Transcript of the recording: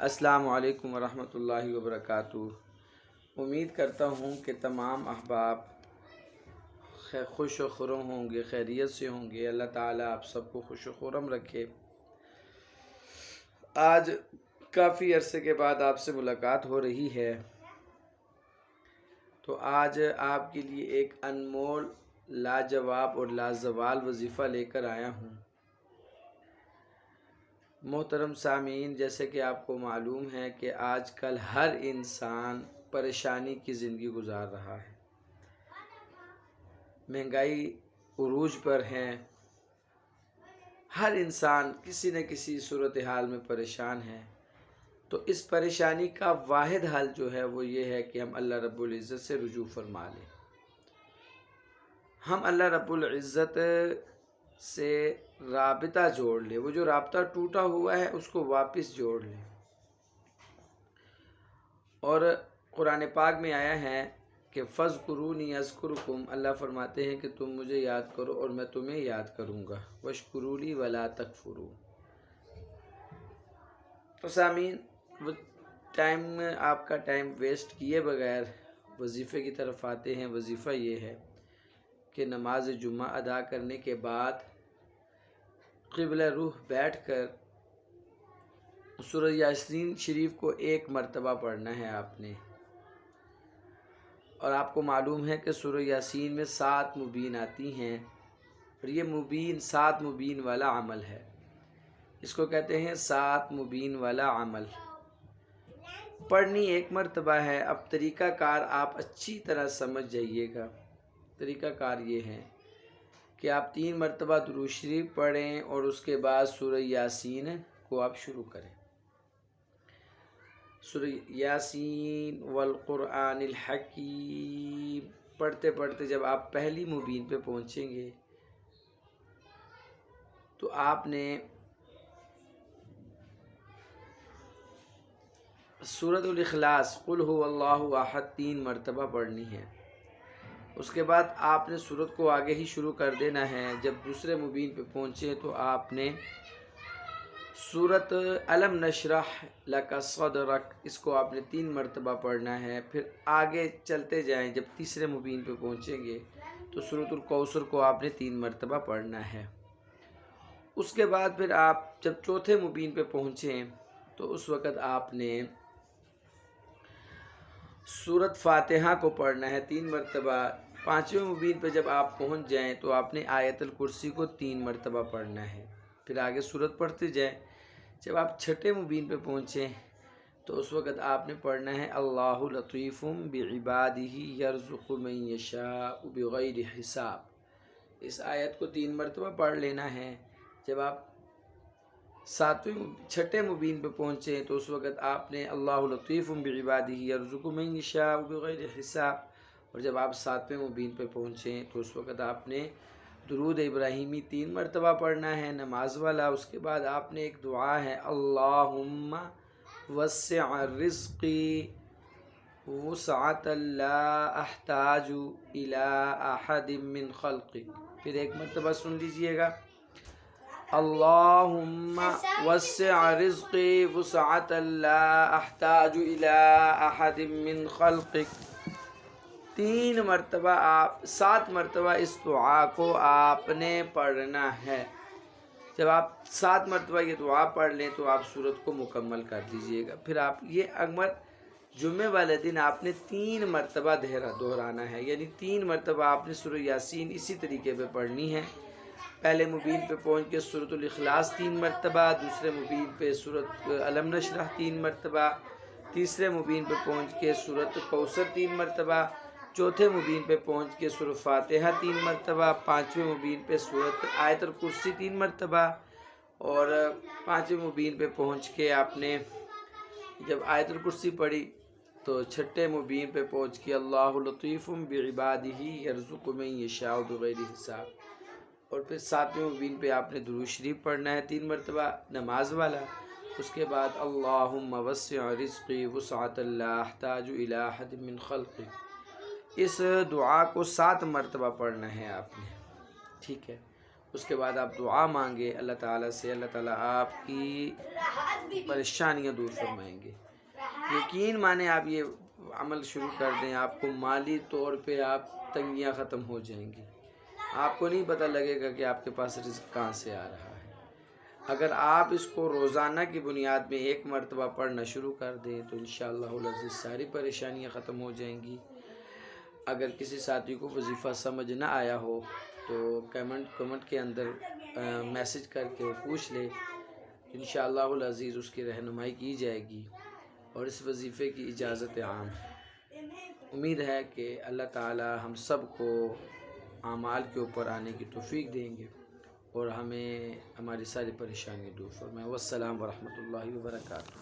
السلام علیکم ورحمۃ اللہ وبرکاتہ۔ امید کرتا ہوں کہ تمام احباب خوش و خرم ہوں گے، خیریت سے ہوں گے۔ اللہ تعالیٰ آپ سب کو خوش و خرم رکھے۔ آج کافی عرصے کے بعد آپ سے ملاقات ہو رہی ہے، تو آج آپ کے لیے ایک انمول، لاجواب اور لازوال وظیفہ لے کر آیا ہوں۔ محترم سامعین، جیسے کہ آپ کو معلوم ہے کہ آج کل ہر انسان پریشانی کی زندگی گزار رہا ہے۔ مہنگائی عروج پر ہے، ہر انسان کسی نہ کسی صورتحال میں پریشان ہے۔ تو اس پریشانی کا واحد حل جو ہے وہ یہ ہے کہ ہم اللہ رب العزت سے رجوع فرما لیں، ہم اللہ رب العزت سے رابطہ جوڑ لیں، وہ جو رابطہ ٹوٹا ہوا ہے اس کو واپس جوڑ لیں۔ اور قرآن پاک میں آیا ہے کہ فَاذْكُرُونِي أَذْكُرْكُمْ، اللہ فرماتے ہیں کہ تم مجھے یاد کرو اور میں تمہیں یاد کروں گا، وَاشْكُرُوا لِي وَلَا تَكْفُرُوا۔ تو سامعین، آپ کا ٹائم ویسٹ کیے بغیر وظیفے کی طرف آتے ہیں۔ وظیفہ یہ ہے کہ نماز جمعہ ادا کرنے کے بعد قبلہ روح بیٹھ کر سورہ یاسین شریف کو 1 مرتبہ پڑھنا ہے آپ نے۔ اور آپ کو معلوم ہے کہ سورہ یاسین میں 7 مبین آتی ہیں، اور یہ مبین 7 مبین والا عمل ہے، اس کو کہتے ہیں 7 مبین والا عمل۔ پڑھنی 1 مرتبہ ہے۔ اب طریقہ کار آپ اچھی طرح سمجھ جائیے گا۔ طریقہ کار یہ ہے کہ آپ 3 مرتبہ درود شریف پڑھیں اور اس کے بعد سورہ یاسین کو آپ شروع کریں۔ سورہ یاسین والقرآن الحکیم پڑھتے پڑھتے جب آپ پہلی مبین پہ پہنچیں گے تو آپ نے سورۃ الاخلاص قل هو اللہ احد 3 مرتبہ پڑھنی ہے۔ اس کے بعد آپ نے سورت کو آگے ہی شروع کر دینا ہے۔ جب دوسرے مبین پہ پہنچے تو آپ نے سورت الم نشرح لک صدرک، اس کو آپ نے 3 مرتبہ پڑھنا ہے۔ پھر آگے چلتے جائیں، جب تیسرے مبین پہ پہنچیں گے تو سورت الکوثر کو آپ نے 3 مرتبہ پڑھنا ہے۔ اس کے بعد پھر آپ جب چوتھے مبین پہ پہنچیں تو اس وقت آپ نے سورت فاتحہ کو پڑھنا ہے 3 مرتبہ۔ 5ویں مبین پہ جب آپ پہنچ جائیں تو آپ نے آیت الکرسی کو 3 مرتبہ پڑھنا ہے۔ پھر آگے سورت پڑھتے جائیں۔ جب آپ 6 مبین پہ پہنچیں تو اس وقت آپ نے پڑھنا ہے اللہ لطیف بعبادہ یرزق من یشاء بغیر حساب، اس آیت کو 3 مرتبہ پڑھ لینا ہے۔ جب آپ 6 مبین پہ پہنچیں تو اس وقت آپ نے اللہ لطیف بعبادہ یرزق من یشاء بغیر حساب، اور جب آپ 7ویں مبین پہ پہنچیں تو اس وقت آپ نے درود ابراہیمی 3 مرتبہ پڑھنا ہے نماز والا۔ اس کے بعد آپ نے ایک دعا ہے اللہم وسع رزقی وسعة لا احتاج الی احد من خلقک، پھر 1 مرتبہ سن لیجئے گا اللہم وسع رزقی وسعة لا احتاج الی احد من خلقک۔ 3 مرتبہ 7 مرتبہ اس دعا کو آپ نے پڑھنا ہے۔ جب آپ 7 مرتبہ یہ دعا پڑھ لیں تو آپ سورت کو مکمل کر دیجئے گا۔ پھر آپ یہ عمل جمعے والے دن آپ نے 3 مرتبہ دہرانا ہے، یعنی 3 مرتبہ آپ نے سورہ یاسین اسی طریقے پہ پڑھنی ہے۔ پہلے مبین پہ پہنچ کے سورۃ الاخلاص 3 مرتبہ، دوسرے مبین پہ سورۃ الم نشرح 3 مرتبہ، تیسرے مبین پہ پہنچ کے سورۃ کوثر 3 مرتبہ، چوتھے مبین پہ پہنچ کے سورہ فاتحہ 3 مرتبہ، 5ویں مبین پہ سورۃ آیت الکرسی 3 مرتبہ، اور 5ویں مبین پہ پہنچ کے آپ نے جب آیت الکرسی پڑھی تو 6 مبین پہ پہنچ کے اللہ لطیف بعبادہ یرزق من یشاء بغیر حساب، اور پھر 7ویں مبین پہ آپ نے درود شریف پڑھنا ہے 3 مرتبہ نماز والا۔ اس کے بعد اللہم وسع رزقی وسعة لا احتاج الی احد من خلقک، اس دعا کو 7 مرتبہ پڑھنا ہے آپ نے، ٹھیک ہے۔ اس کے بعد آپ دعا مانگے اللہ تعالیٰ سے، اللہ تعالیٰ آپ کی پریشانیاں دور فرمائیں گے۔ یقین مانیں آپ یہ عمل شروع کر دیں، آپ کو مالی طور پہ آپ تنگیاں ختم ہو جائیں گی، آپ کو نہیں پتہ لگے گا کہ آپ کے پاس رزق کہاں سے آ رہا ہے۔ اگر آپ اس کو روزانہ کی بنیاد میں 1 مرتبہ پڑھنا شروع کر دیں تو انشاءاللہ العزیز ساری پریشانیاں ختم ہو جائیں گی۔ اگر کسی ساتھی کو وظیفہ سمجھ نہ آیا ہو تو کمنٹ کے اندر میسج کر کے وہ پوچھ لے، انشاءاللہ العزیز اس کی رہنمائی کی جائے گی اور اس وظیفے کی اجازت عام ہے۔ امید ہے کہ اللہ تعالی ہم سب کو اعمال کے اوپر آنے کی توفیق دیں گے اور ہمیں ہماری ساری پریشانیاں دور فرمائیں۔ والسلام ورحمۃ اللہ وبرکاتہ۔